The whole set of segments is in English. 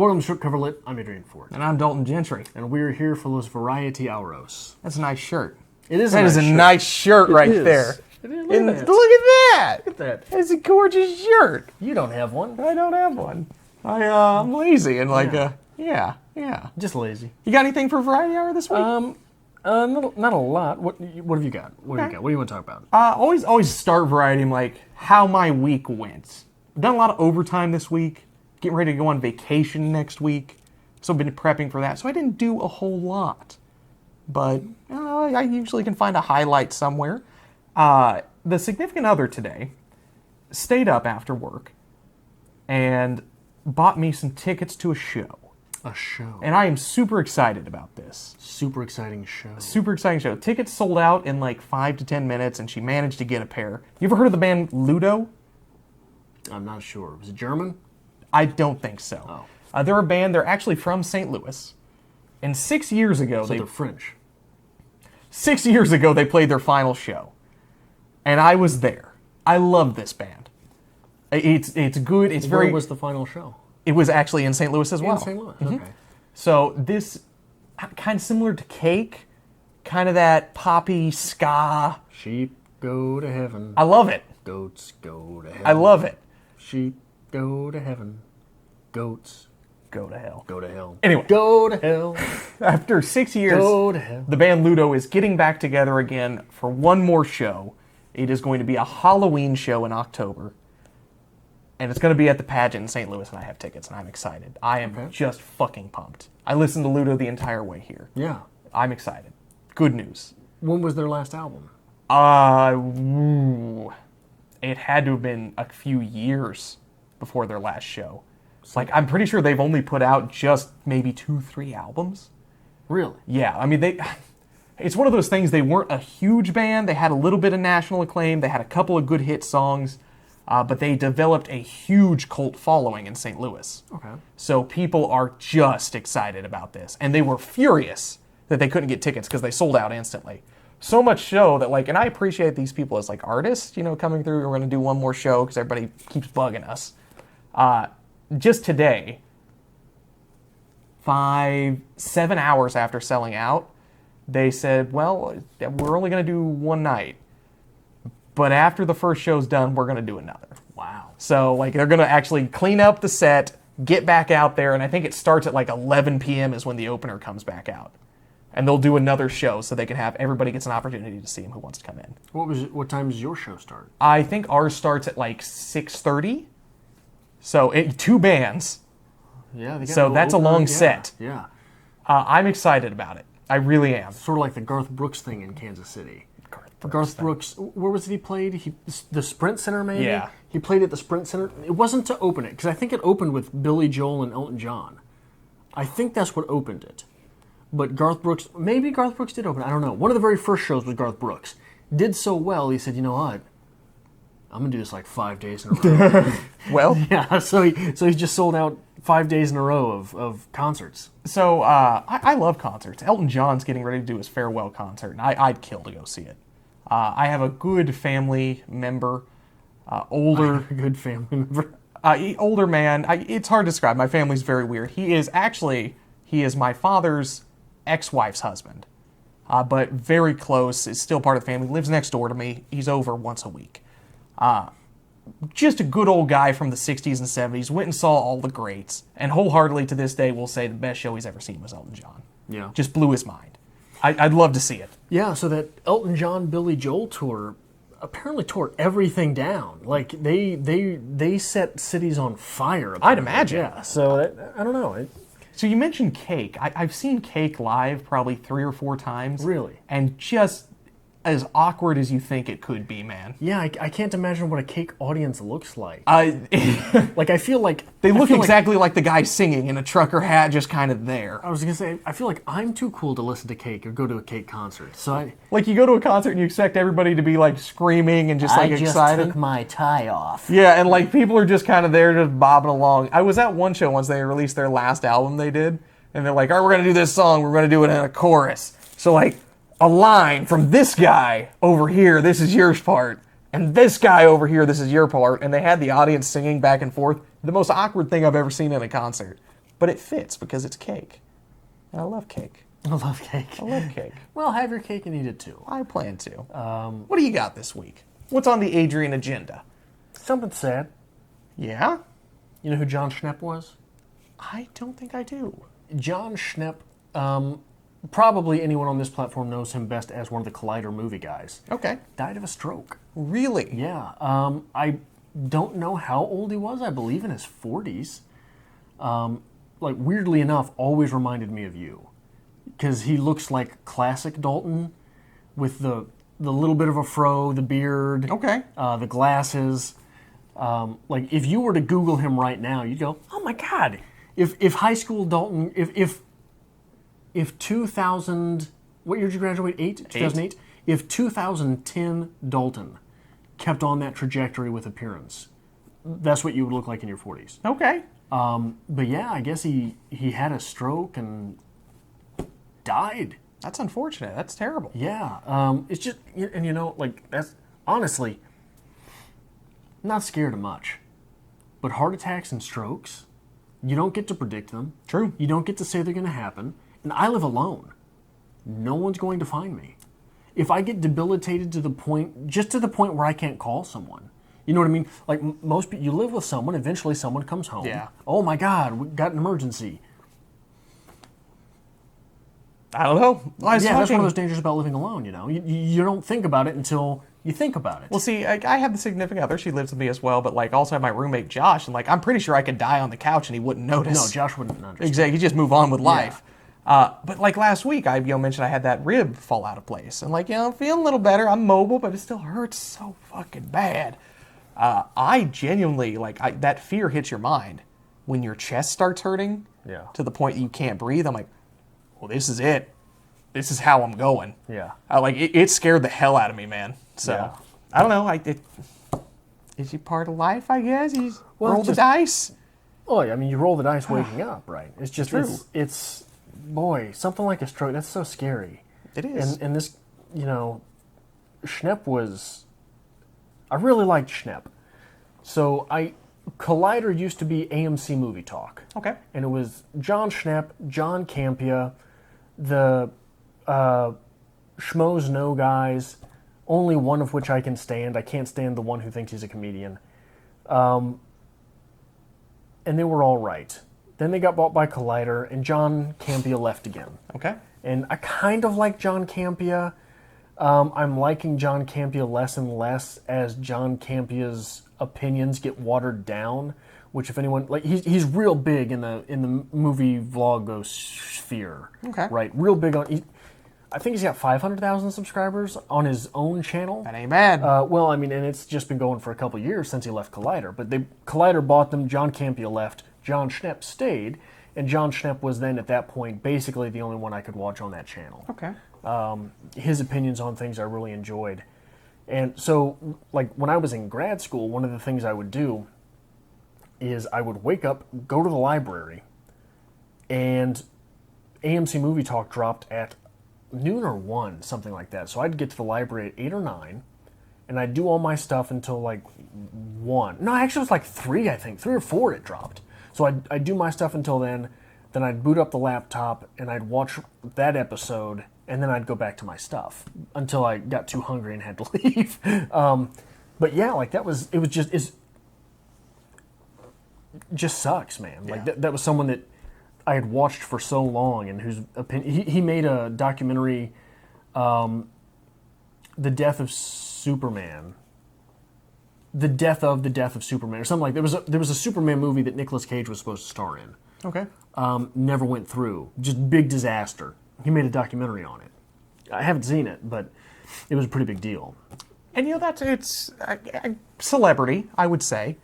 Welcome to Short Cover Lit. I'm Adrian Ford. And I'm Dalton Gentry. And we're here for Los Variety Auros. That's a nice shirt. It is That is a nice shirt right there. Look at And that. look at that. Look at that. It's a gorgeous shirt. You don't have one. I don't have one. I'm lazy and Yeah. yeah. Just lazy. You got anything for Variety Hour this week? Not a lot. What have you got? What do you want to talk about? Always start Variety. I'm like, how my week went. I've done a lot of overtime this week. Getting ready to go on vacation next week. So I've been prepping for that. So I didn't do a whole lot. But I usually can find a highlight somewhere. The significant other today stayed up after work and bought me some tickets to a show. A show. And I am super excited about this. Super exciting show. Super exciting show. Tickets sold out in like 5 to 10 minutes, and she managed to get a pair. You ever heard of the band Ludo? I'm not sure. Was it German? I don't think so. Oh. They're a band. They're actually from St. Louis. And 6 years ago, So they're French. 6 years ago, they played their final show. And I was there. I love this band. It's good. It's Where very. was the final show? It was actually in St. Louis as well. In St. Louis. Okay. So this, kind of similar to Cake, kind of that poppy ska. Sheep go to heaven. I love it. Goats go to heaven. I love it. Sheep go to heaven. Goats Go to hell. go to hell. Anyway. Go to hell. After 6 years, Go to hell. the band Ludo is getting back together again for one more show. It is going to be a Halloween show in October. And it's going to be at the pageant in St. Louis, and I have tickets, and I'm excited. I am just fucking pumped. I listened to Ludo the entire way here. Yeah. I'm excited. Good news. When was their last album? It had to have been a few years before their last show. Like, I'm pretty sure they've only put out just maybe 2-3 albums. Really? Yeah, I mean, it's one of those things, they weren't a huge band. They had a little bit of national acclaim. They had a couple of good hit songs. But they developed a huge cult following in St. Louis. Okay. So people are just excited about this. And they were furious that they couldn't get tickets because they sold out instantly. So much so that, like, and I appreciate these people as, like, artists, coming through. We're going to do one more show because everybody keeps bugging us. Just today, 7 hours after selling out, they said, well, we're only going to do one night. But after the first show's done, we're going to do another. Wow. So, like, they're going to actually clean up the set, get back out there, and I think it starts at, like, 11 p.m. is when the opener comes back out. And they'll do another show so they can have, everybody gets an opportunity to see him who wants to come in. What time does your show start? I think ours starts at, like, 6:30. So, 2 bands. Yeah. They got So no that's a opener. long Yeah, set. Yeah. I'm excited about it. I really am. Sort of like the Garth Brooks thing in Kansas City. Garth Brooks, where was it he played? The Sprint Center, maybe? Yeah. He played at the Sprint Center. It wasn't to open it, because I think it opened with Billy Joel and Elton John. I think that's what opened it. But maybe Garth Brooks did open it. I don't know. One of the very first shows was Garth Brooks. Did so well, he said, you know what? I'm going to do this like 5 days in a row. Well, Yeah, so he just sold out 5 days in a row of concerts. so I love concerts. Elton John's getting ready to do his farewell concert, and I'd kill to go see it. I have a good family member, older Good family member. older man. It's hard to describe. My family's very weird. He is my father's ex-wife's husband, but very close. Is still part of the family. Lives next door to me. He's over once a week. Just a good old guy from the 60s and 70s. Went and saw all the greats, and wholeheartedly to this day will say the best show he's ever seen was Elton John. Yeah. Just blew his mind. I'd love to see it. Yeah, so that Elton John Billy Joel tour apparently tore everything down. Like they set cities on fire. I'd imagine. Yeah. So I don't know. So you mentioned Cake. I've seen Cake live probably 3 or 4 times. Really? And just as awkward as you think it could be, man. Yeah, I can't imagine what a Cake audience looks like. They Like I feel like look exactly like the guy singing in a trucker hat, just kind of there. I was gonna say I feel like I'm too cool to listen to Cake or go to a Cake concert. So Like you go to a concert and you expect everybody to be like screaming and just like excited. took my tie off. Yeah, and like people are just kind of there just bobbing along. I was at one show once they released their last album they did, and they're like, all right, we're going to do this song, we're going to do it in a chorus. So like a line from this guy over here, this is your part, and this guy over here, this is your part, and they had the audience singing back and forth. The most awkward thing I've ever seen in a concert. but it fits because it's cake. And I love cake. I love cake. I love cake. Well, have your cake and eat it too. I plan to. What do you got this week? What's on the Adrian agenda? Something sad. Yeah? You know who John Schnepp was? I don't think I do. John Schnepp, probably anyone on this platform knows him best as one of the Collider movie guys. Okay. Died of a stroke. Really? Yeah. I don't know how old he was. I believe in his 40s. Like, weirdly enough, always reminded me of you. Because he looks like classic Dalton with the little bit of a fro, the beard, Okay. The glasses. Like, if you were to Google him right now, you'd go, oh my God. If high school Dalton, if 2000, what year did you graduate? 2008? If 2010 Dalton kept on that trajectory with appearance, that's what you would look like in your 40s. Okay. But yeah, I guess he had a stroke and died. That's unfortunate. That's terrible. Yeah. It's just, and you know, like, that's, honestly, I'm not scared of much. But heart attacks and strokes, you don't get to predict them. True. You don't get to say they're going to happen. And I live alone. No one's going to find me. If I get debilitated to the point where I can't call someone. You know what I mean? Like, most people, you live with someone, eventually someone comes home. Yeah. Oh my God, we got an emergency. I don't know. That's one of those dangers about living alone, you know? You don't think about it until you think about it. Well, see, I have the significant other. She lives with me as well, but, like, also have my roommate, Josh, and, like, I'm pretty sure I could die on the couch and he wouldn't notice. No, Josh wouldn't understand. Exactly. You just move on with life. But, like, last week, I mentioned I had that rib fall out of place. And, like, I'm feeling a little better. I'm mobile, but it still hurts so fucking bad. I genuinely, like, that fear hits your mind when your chest starts hurting to the point that you can't breathe. I'm like, well, this is it. This is how I'm going. Yeah. It scared the hell out of me, man. So, I don't know. Is he part of life, I guess? Roll the dice? Well, I mean, you roll the dice waking up, right? It's just, True. It's boy, something like a stroke, that's so scary. It is. And this, you know, Schnepp was, I really liked Schnepp. So Collider used to be AMC Movie Talk. Okay. And it was John Schnepp, John Campia, the Schmoes No guys, only one of which I can stand. I can't stand the one who thinks he's a comedian. And they were all right. Then they got bought by Collider, and John Campia left again. Okay. And I kind of like John Campia. I'm liking John Campia less and less as John Campia's opinions get watered down. Which, if anyone, like, he's real big in the movie vlogosphere. Okay. Right, real big on. I think he's got 500,000 subscribers on his own channel. That ain't bad. Well, I mean, and it's just been going for a couple years since he left Collider. But Collider bought them. John Campia left. John Schnepp stayed, and John Schnepp was then at that point basically the only one I could watch on that channel. Okay. His opinions on things I really enjoyed. And so, like, when I was in grad school, one of the things I would do is I would wake up, go to the library, and AMC Movie Talk dropped at noon or 1, something like that. So I'd get to the library at 8 or 9, and I'd do all my stuff until, like, 1. No, actually it was like 3, I think. 3 or 4 it dropped. So I'd do my stuff until then I'd boot up the laptop, and I'd watch that episode, and then I'd go back to my stuff until I got too hungry and had to leave. But yeah, like, it just sucks, man. Like, that was someone that I had watched for so long, and whose opinion, he made a documentary, The Death of Superman. The Death of Superman, or something like that. There was a Superman movie that Nicolas Cage was supposed to star in. Okay. Never went through. Just big disaster. He made a documentary on it. I haven't seen it, but it was a pretty big deal. And, you know, it's celebrity, I would say.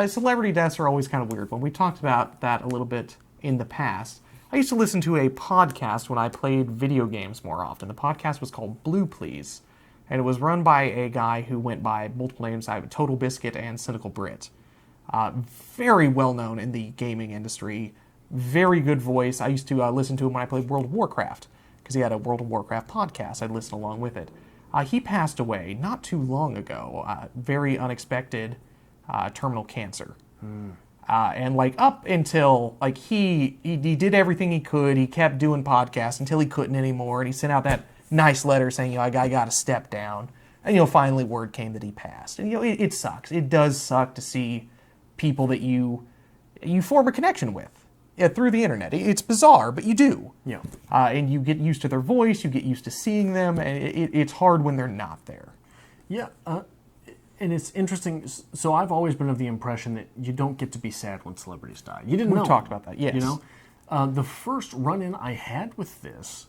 Celebrity deaths are always kind of weird. When we talked about that a little bit in the past, I used to listen to a podcast when I played video games more often. The podcast was called Blue Please, and it was run by a guy who went by multiple names, Total Biscuit and Cynical Brit. Very well known in the gaming industry. Very good voice. I used to listen to him when I played World of Warcraft, because he had a World of Warcraft podcast. I'd listen along with it. He passed away not too long ago. Very unexpected terminal cancer. And like up until like he did everything he could, he kept doing podcasts until he couldn't anymore, and he sent out that nice letter saying, I got to step down. And finally word came that he passed. And it sucks. It does suck to see people that you form a connection with through the internet. It's bizarre, but you do. Yeah. And you get used to their voice, you get used to seeing them, and it's hard when they're not there. Yeah. And it's interesting. So I've always been of the impression that you don't get to be sad when celebrities die. You didn't know. We've talked about that, yes. The first run-in I had with this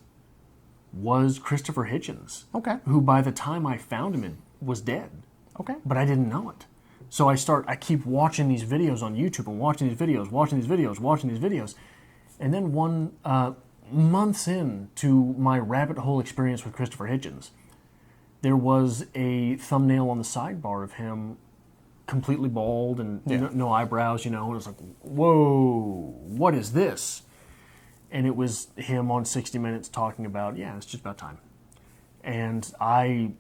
was Christopher Hitchens. Okay. Who, by the time I found him, was dead. Okay. But I didn't know it. So I keep watching these videos on YouTube and watching these videos. And then months into my rabbit hole experience with Christopher Hitchens, there was a thumbnail on the sidebar of him completely bald and no eyebrows, and it was like, whoa, what is this? And it was him on 60 Minutes talking about, it's just about time. And that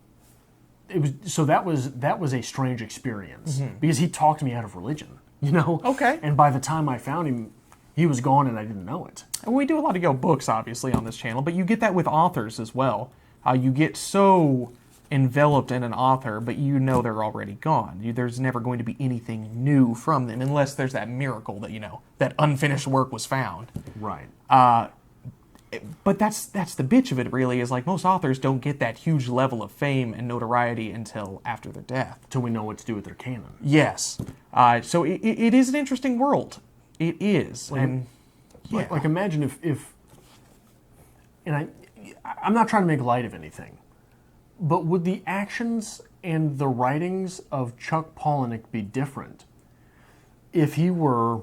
was a strange experience because he talked me out of religion, Okay. And by the time I found him, he was gone and I didn't know it. And we do a lot of books, obviously, on this channel, but you get that with authors as well. You get so enveloped in an author, but they're already gone. There's never going to be anything new from them unless there's that miracle that, that unfinished work was found. Right. But that's the bitch of it, really, is like most authors don't get that huge level of fame and notoriety until after their death. Till we know what to do with their canon. Yes. So it is an interesting world. It is. Like imagine if and I'm not trying to make light of anything, but would the actions and the writings of Chuck Palahniuk be different if he were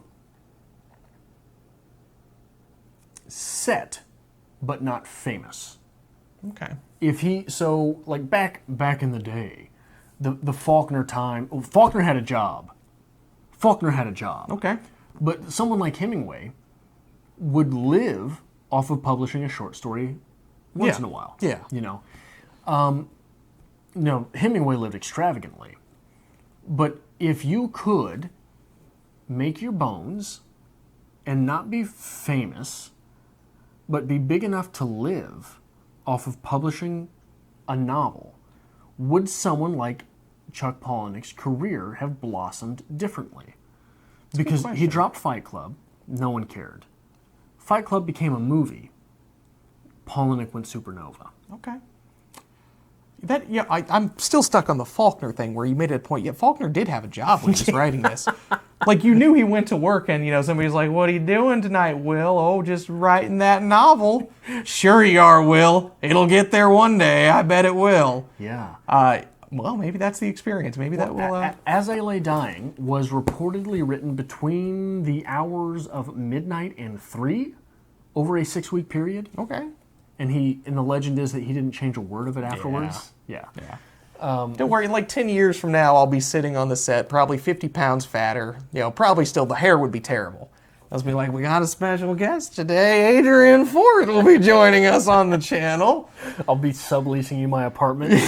set but not famous? Okay. If he back in the day, the Faulkner time, Faulkner had a job. Okay. But someone like Hemingway would live off of publishing a short story once in a while. Yeah. Hemingway lived extravagantly. But if you could make your bones and not be famous, but be big enough to live off of publishing a novel, would someone like Chuck Palahniuk's career have blossomed differently? Because he dropped Fight Club, no one cared. Fight Club became a movie. Palahniuk went supernova. Okay. I'm still stuck on the Faulkner thing where you made it a point. Yeah, Faulkner did have a job when he was writing this. Like, you knew he went to work and, somebody's like, what are you doing tonight, Will? Oh, just writing that novel. Sure you are, Will. It'll get there one day. I bet it will. Yeah. Well, maybe that's the experience. Maybe that will... As I Lay Dying was reportedly written between the hours of midnight and 3 over a 6-week period. Okay. And the legend is that he didn't change a word of it afterwards. Yeah. Don't worry, like 10 years from now, I'll be sitting on the set, probably 50 pounds fatter. Probably still, the hair would be terrible. I'll be like, we got a special guest today. Adrian Ford will be joining us on the channel. I'll be subleasing you my apartment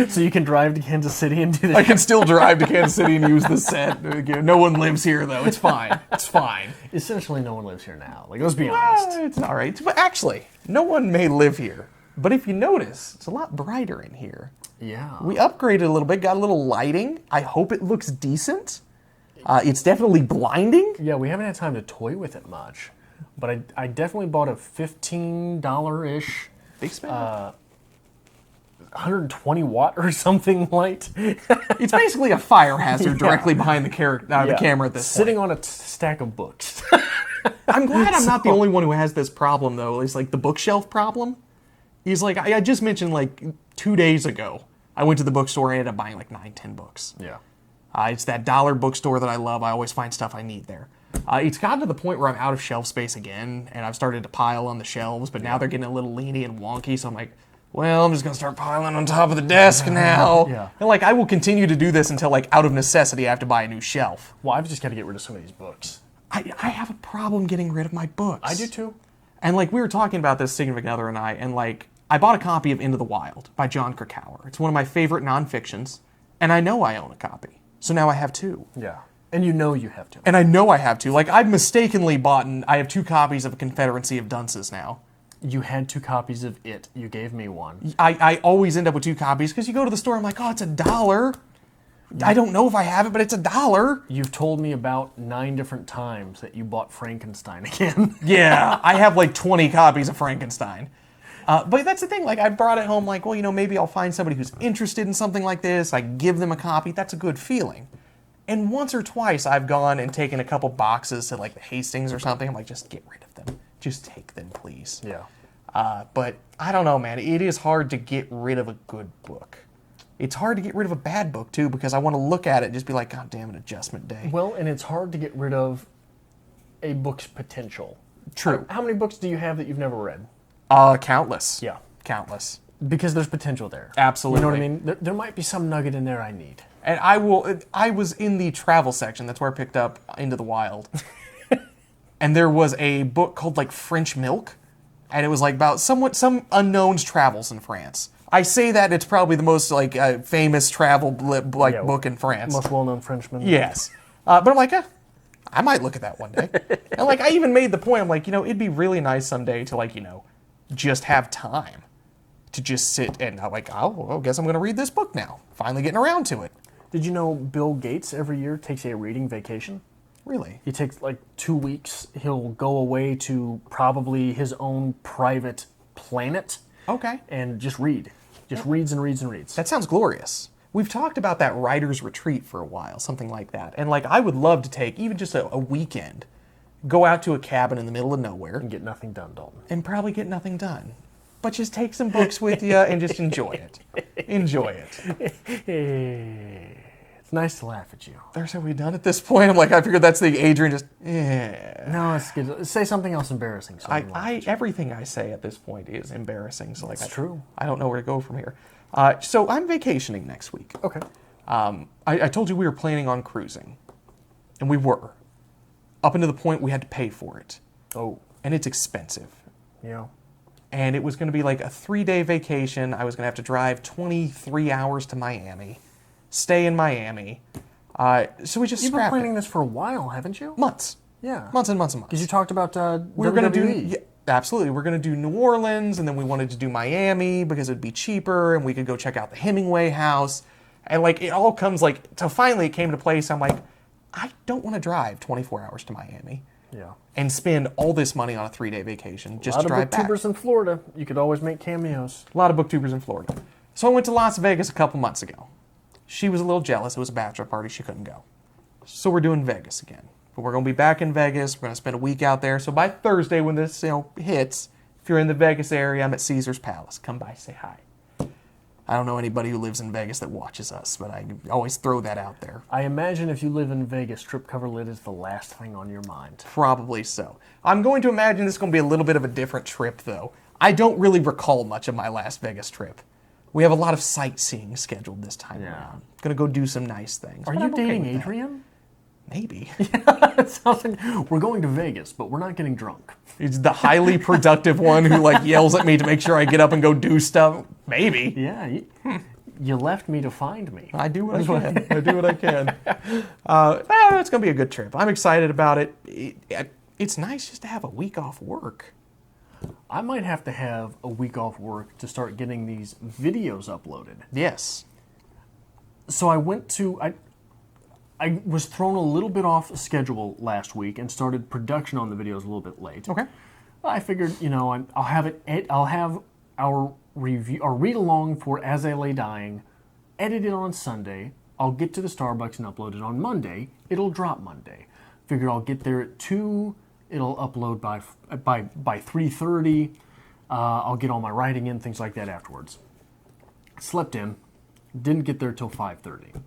so you can drive to Kansas City and do that. I can still drive to Kansas City and use the set. No one lives here, though. It's fine. It's fine. Essentially, no one lives here now. Let's be honest. It's all right. But actually, no one may live here. But if you notice, it's a lot brighter in here. Yeah. We upgraded a little bit, got a little lighting. I hope it looks decent. It's definitely blinding. Yeah, we haven't had time to toy with it much. But I definitely bought a $15-ish... Big spend. 120 watt or something light. It's basically a fire hazard directly behind the camera at this Sitting point. on a stack of books. I'm glad I'm not the only one who has this problem, though. It's like the bookshelf problem. He's like, I just mentioned 2 days ago, I went to the bookstore and ended up buying 9-10 books. Yeah. It's that dollar bookstore that I love. I always find stuff I need there. It's gotten to the point where I'm out of shelf space again, and I've started to pile on the shelves, but now they're getting a little leany and wonky, so I'm like, well, I'm just going to start piling on top of the desk now. Yeah. And I will continue to do this until, out of necessity, I have to buy a new shelf. Well, I've just got to get rid of some of these books. I have a problem getting rid of my books. I do too. And, we were talking about this, significant other and I, and, I bought a copy of Into the Wild by John Krakauer. It's one of my favorite nonfictions, and I know I own a copy. So now I have 2. Yeah. And you know you have to. And I know I have to. Like, I've mistakenly bought, and I have 2 copies of A Confederacy of Dunces now. You had 2 copies of it. You gave me one. I always end up with 2 copies because you go to the store, I'm like, oh, it's $1. I don't know if I have it, but it's $1. You've told me about 9 different times that you bought Frankenstein again. Yeah, I have like 20 copies of Frankenstein. But that's the thing, like, I brought it home like, well, you know, maybe I'll find somebody who's interested in something like this. I give them a copy. That's a good feeling. And once or twice I've gone and taken a couple boxes to like the Hastings or something. I'm like, just get rid of them. Just take them, please. Yeah. But I don't know, man. It is hard to get rid of a good book. It's hard to get rid of a bad book, too, because I want to look at it and just be like, God damn it, Adjustment Day. Well, and it's hard to get rid of a book's potential. True. How many books do you have that you've never read? Countless. Yeah. Countless. Because there's potential there. Absolutely. You know what I mean? There might be some nugget in there I need. And I was in the travel section. That's where I picked up Into the Wild. And there was a book called, like, French Milk. And it was, like, about some unknown's travels in France. I say that it's probably the most, like, famous travel book in France. Most well-known Frenchman. Yes. But I'm like, I might look at that one day. And, like, I even made the point, I'm like, you know, it'd be really nice someday to, like, you know, just have time to just sit and, like, I guess I'm going to read this book now. Finally getting around to it. Did you know Bill Gates every year takes a reading vacation? Really? He takes like 2 weeks. He'll go away to probably his own private planet. Okay. And just read. Just reads and reads and reads. That sounds glorious. We've talked about that writer's retreat for a while, something like that. And like I would love to take even just a weekend, go out to a cabin in the middle of nowhere. And get nothing done, Dalton. And probably get nothing done. But just take some books with you and just enjoy it. Enjoy it. It's nice to laugh at you. Are we done at this point? I'm like, I figured that's the Adrian just, yeah. No, it's good. Say something else embarrassing. So everything I say at this point is embarrassing. So like, it's true. I don't know where to go from here. So I'm vacationing next week. Okay. I told you we were planning on cruising. And we were. Up until the point we had to pay for it. Oh. And it's expensive. Yeah. And it was going to be like a 3-day vacation. I was going to have to drive 23 hours to Miami, stay in Miami. So we just You've been scrapped planning it. this for a while, haven't you? Months. Yeah. Months and months and months. Because you talked about we were going to WWE. do, absolutely. We're going to do New Orleans, and then we wanted to do Miami because it would be cheaper, and we could go check out the Hemingway house. And like it all comes like, so finally it came to place. I'm like, I don't want to drive 24 hours to Miami. Yeah. And spend all this money on a 3-day vacation just to drive back. A lot of booktubers in Florida. You could always make cameos. A lot of booktubers in Florida. So I went to Las Vegas a couple months ago. She was a little jealous. It was a bachelor party. She couldn't go. So we're doing Vegas again. But we're going to be back in Vegas. We're going to spend a week out there. So by Thursday when this hits, if you're in the Vegas area, I'm at Caesar's Palace. Come by, say hi. I don't know anybody who lives in Vegas that watches us, but I always throw that out there. I imagine if you live in Vegas, trip cover lit is the last thing on your mind. Probably so. I'm going to imagine this is going to be a little bit of a different trip, though. I don't really recall much of my last Vegas trip. We have a lot of sightseeing scheduled this time around. Going to go do some nice things. Are you dating Adrian? Maybe. It sounds like we're going to Vegas, but we're not getting drunk. He's the highly productive one who like yells at me to make sure I get up and go do stuff. Maybe. Yeah, you left me to find me. I do what I can. I do what I can. It's going to be a good trip. I'm excited about it. It's nice just to have a week off work. I might have to have a week off work to start getting these videos uploaded. Yes. So I went to... I was thrown a little bit off schedule last week and started production on the videos a little bit late. Okay. I figured, I'll have our review or read along for As I Lay Dying, edit it on Sunday. I'll get to the Starbucks and upload it on Monday. It'll drop Monday. Figured I'll get there at 2. It'll upload by 3:30. I'll get all my writing in, things like that afterwards. Slept in. Didn't get there till 5:30.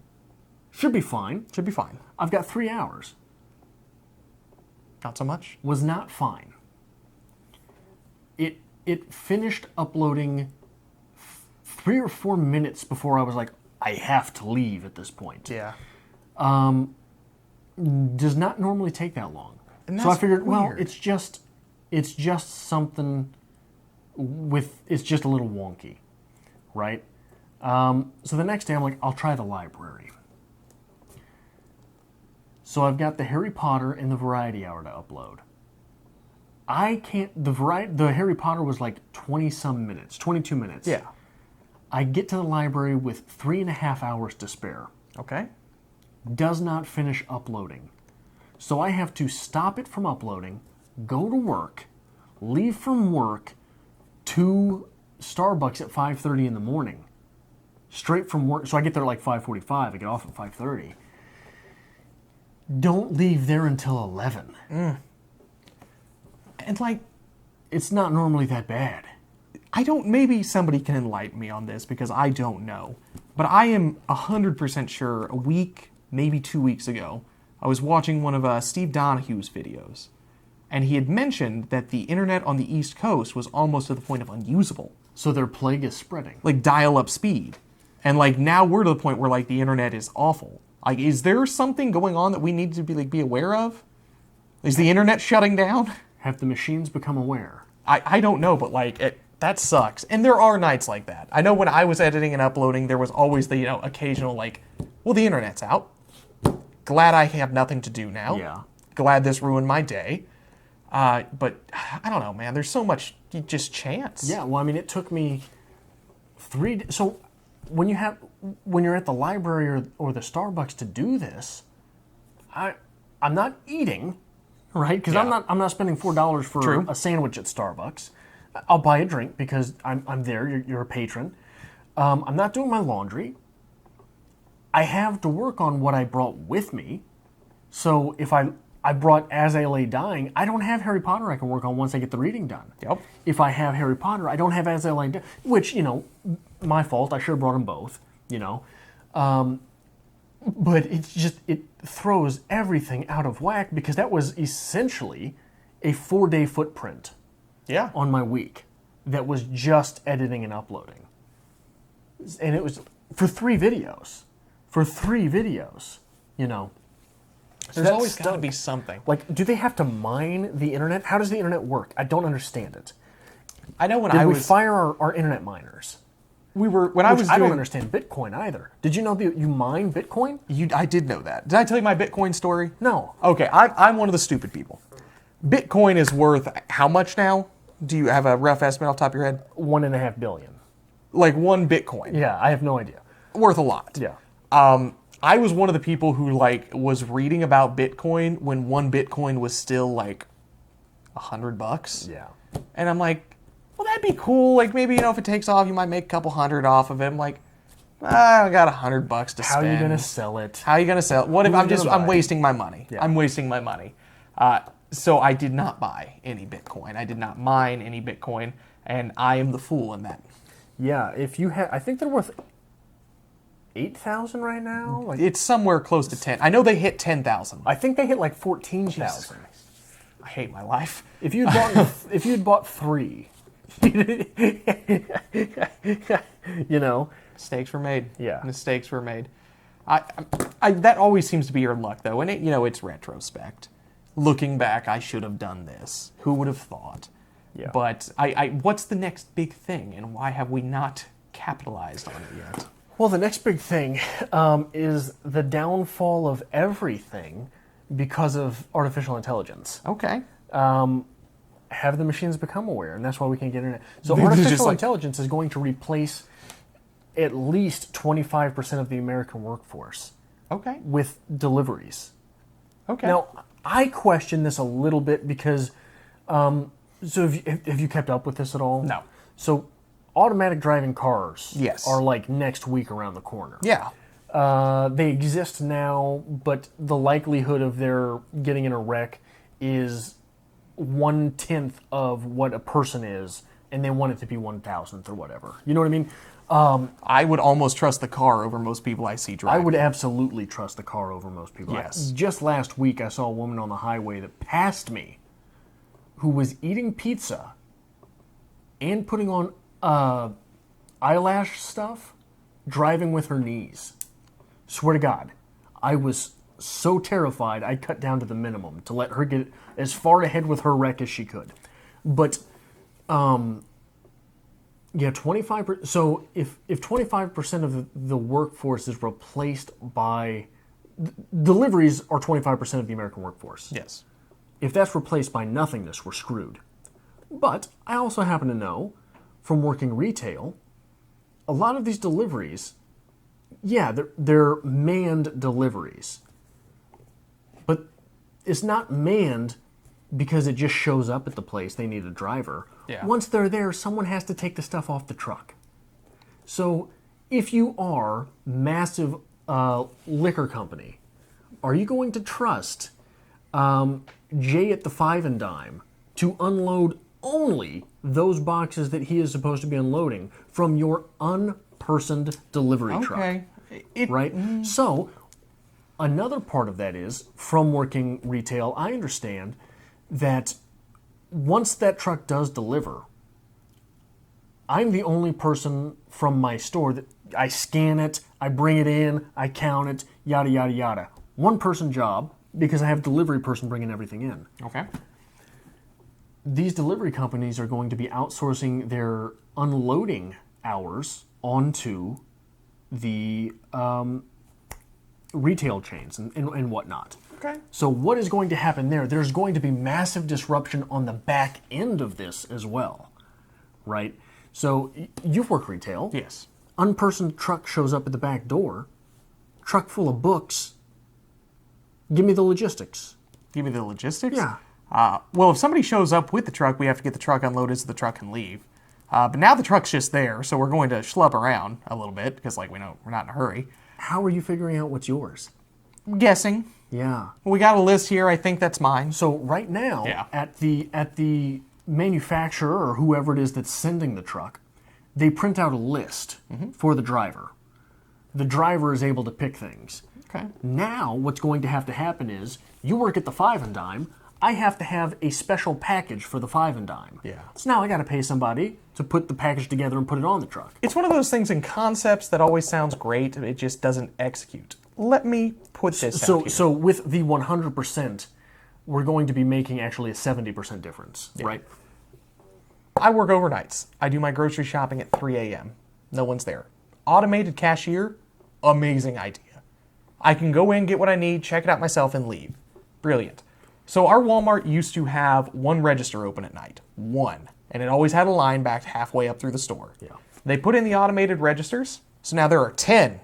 Should be fine. Should be fine. I've got 3 hours. Not so much. Was not fine. It finished uploading 3 or 4 minutes before I was like, I have to leave at this point. Yeah. Does not normally take that long. And so I figured, weird. It's just something it's just a little wonky, right? So the next day I'm like, I'll try the library. So I've got the Harry Potter and the Variety Hour to upload. I can't... The Harry Potter was like 20-some minutes, 22 minutes. Yeah. I get to the library with 3.5 hours to spare. Okay. Does not finish uploading. So I have to stop it from uploading, go to work, leave from work to Starbucks at 5:30 in the morning. Straight from work. So I get there at like 5:45. I get off at 5:30. Don't leave there until 11. And like, it's not normally that bad. maybe somebody can enlighten me on this because I don't know. But I am 100% sure a week, maybe 2 weeks ago, I was watching one of Steve Donahue's videos. And he had mentioned that the internet on the East Coast was almost to the point of unusable. So their plague is spreading. Like dial-up speed. And like now we're to the point where like the internet is awful. Like, is there something going on that we need to be aware of? Is the internet shutting down? Have the machines become aware? I don't know, but like that sucks. And there are nights like that. I know when I was editing and uploading, there was always the occasional like, well, the internet's out. Glad I have nothing to do now. Yeah. Glad this ruined my day. But I don't know, man. There's so much just chance. Yeah. Well, I mean, it took me 3 days. So when you're at the library or the Starbucks to do this, I'm not eating, right? Because Yeah. I'm not spending $4 for True. a sandwich at Starbucks. I'll buy a drink because I'm there. You're a patron. I'm not doing my laundry. I have to work on what I brought with me. So if I brought As I Lay Dying, I don't have Harry Potter I can work on once I get the reading done. Yep. If I have Harry Potter, I don't have As I Lay Dying, which, my fault. I should have brought them both, But it throws everything out of whack because that was essentially a 4-day footprint Yeah. on my week that was just editing and uploading. And it was for 3 videos. There's That always got to stunk. be something. Like, do they have to mine the internet? How does the internet work? I don't understand it. I know when Did I we was fire our internet miners? we were when I was I don't doing understand Bitcoin either. Did you know that you mine Bitcoin? I did know that. Did I tell you my Bitcoin story? No. Okay, I'm one of the stupid people. Bitcoin is worth how much now? Do you have a rough estimate off the top of your head? 1.5 billion. Like 1 Bitcoin. Yeah, I have no idea. Worth a lot. Yeah. I was one of the people who was reading about Bitcoin when 1 Bitcoin was still like $100. Yeah. And I'm like, well, that'd be cool. Like maybe if it takes off, you might make a couple hundred off of it. I'm like, I got $100 to spend. How are you gonna sell it? How are you gonna sell it? What if Who's gonna I'm buy it? wasting my money? Yeah. I'm wasting my money. So I did not buy any Bitcoin. I did not mine any Bitcoin, and I am the fool in that. Yeah. If you had, I think they're worth 8,000 right now. Like, It's somewhere close to 10. I know they hit 10,000. I think they hit like 14,000. I hate my life. If you'd bought 3, Mistakes were made. Yeah. Mistakes were made. I that always seems to be your luck, though, and it's retrospect. Looking back, I should have done this. Who would have thought? Yeah. But what's the next big thing, and why have we not capitalized on it yet? Well, the next big thing is the downfall of everything because of artificial intelligence. Okay. Have the machines become aware, and that's why we can get internet. So They're just artificial like- intelligence is going to replace at least 25% of the American workforce Okay. with deliveries. Okay. Now, I question this a little bit because, so have you kept up with this at all? No. So automatic driving cars Yes. are like next week around the corner. Yeah. They exist now, but the likelihood of their getting in a wreck is 1/10 of what a person is, and they want it to be 1,000th or whatever. You know what I mean? I would almost trust the car over most people I see I driving. would absolutely trust the car over most people. Yes. Just last week, I saw a woman on the highway that passed me who was eating pizza and putting on eyelash stuff, driving with her knees. Swear to God, I was so terrified I cut down to the minimum to let her get as far ahead with her wreck as she could. But, yeah, 25%. So if 25% of the workforce is replaced by deliveries are 25% of the American workforce. Yes. If that's replaced by nothingness, we're screwed. But I also happen to know from working retail, a lot of these deliveries, yeah, they're manned deliveries. But it's not manned because it just shows up at the place. They need a driver. Yeah. Once they're there, someone has to take the stuff off the truck. So if you are massive liquor company, are you going to trust Jay at the Five and Dime to unload only those boxes that he is supposed to be unloading from your unpersoned delivery truck? Okay. Right? So another part of that is, from working retail, I understand that once that truck does deliver, I'm the only person from my store that I scan it, I bring it in, I count it, yada, yada, yada. One person job, because I have a delivery person bringing everything in. Okay. These delivery companies are going to be outsourcing their unloading hours onto the retail chains and whatnot. Okay. So what is going to happen there? There's going to be massive disruption on the back end of this as well, right? So you've worked retail. Yes. Unpersoned truck shows up at the back door, truck full of books. Give me the logistics. Give me the logistics? Yeah. Well, if somebody shows up with the truck, we have to get the truck unloaded so the truck can leave. But now the truck's just there, so we're going to schlep around a little bit because, like, we know we're not in a hurry. How are you figuring out what's yours? I'm guessing. Yeah. We got a list here. I think that's mine. So right now, Yeah. at the manufacturer or whoever it is that's sending the truck, they print out a list for the driver. The driver is able to pick things. Okay. Now, what's going to happen is, you work at the Five and Dime, I have to have a special package for the Five and Dime. Yeah. So now I got to pay somebody to put the package together and put it on the truck. It's one of those things in concepts that always sounds great, it just doesn't execute. Let me put this out here. So with the 100%, we're going to be making actually a 70% difference, right? I work overnights. I do my grocery shopping at 3 a.m. No one's there. Automated cashier, amazing idea. I can go in, get what I need, check it out myself, and leave. Brilliant. So our Walmart used to have one register open at night. One. And it always had a line backed halfway up through the store. Yeah. They put in the automated registers, so now there are 10.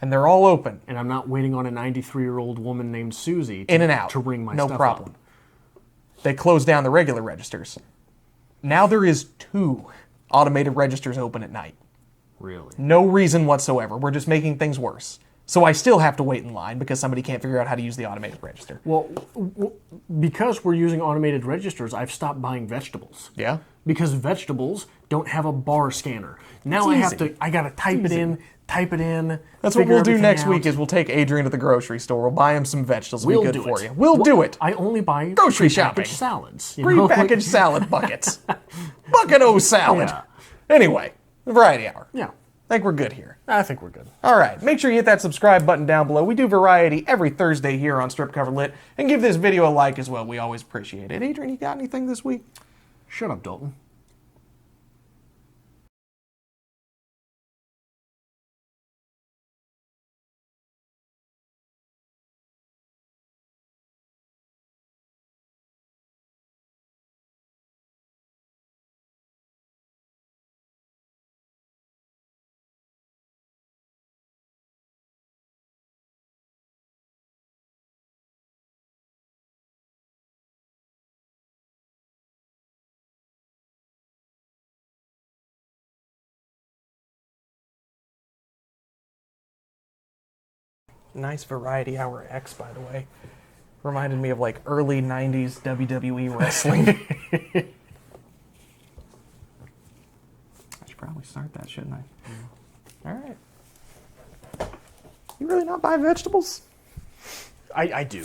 And they're all open. And I'm not waiting on a 93-year-old woman named Susie In and out. to ring my no stuff problem. up. They closed down the regular registers. Now there is 2 automated registers open at night. Really? No reason whatsoever. We're just making things worse. So I still have to wait in line because somebody can't figure out how to use the automated register. Well, because we're using automated registers, I've stopped buying vegetables. Yeah? Because vegetables don't have a bar scanner. Now It's easy. I gotta type it in. That's what we'll do everything next out. week is we'll take Adrian to the grocery store. We'll buy him some vegetables. It'll We'll be good do for it. you. We'll do it. I only buy Grocery prepackaged shopping. salads. You know? Pre-packaged salad buckets. Bucket-o salad. Yeah. Anyway, the variety hour. Yeah, I think we're good here. I think we're good. All right, make sure you hit that subscribe button down below. We do variety every Thursday here on Strip Cover Lit. And give this video a like as well. We always appreciate it. Adrian, you got anything this week? Shut up, Dalton. Nice variety hour X, by the way. Reminded me of like early 90s WWE wrestling. I should probably start that, shouldn't I? All right. You really not buy vegetables? I do.